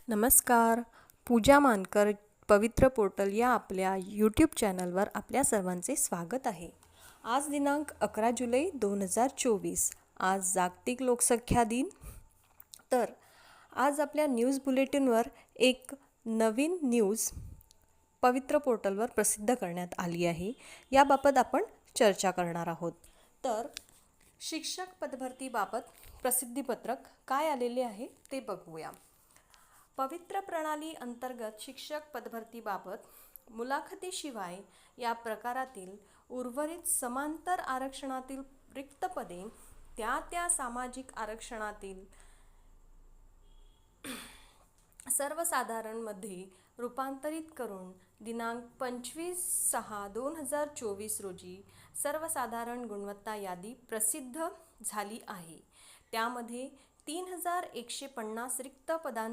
नमस्कार. पूजा मानकर पवित्र पोर्टल या आपल्या यूट्यूब चॅनलवर आपल्या सर्वांचे स्वागत आहे. आज दिनांक 11 जुलै 2024. आज जागतिक लोकसंख्या दिन. तर आज आपल्या न्यूज बुलेटिनवर एक नवीन न्यूज पवित्र पोर्टलवर प्रसिद्ध करण्यात आली आहे. याबाबत आपण चर्चा करणार आहोत. तर शिक्षक पदभरतीबाबत प्रसिद्धीपत्रक काय आलेले आहे ते बघूया. पवित्र प्रणाली अंतर्गत शिक्षक पदभरतीबाबत मुलाखतीशिवाय या प्रकारातील उर्वरित समांतर आरक्षणातील रिक्त पदे त्या सामाजिक आरक्षणातील सर्वसाधारणमध्ये रूपांतरित करून दिनांक 25/6/2024 रोजी सर्वसाधारण गुणवत्ता यादी प्रसिद्ध झाली आहे. त्यामध्ये 3150 रिक्त पदांचा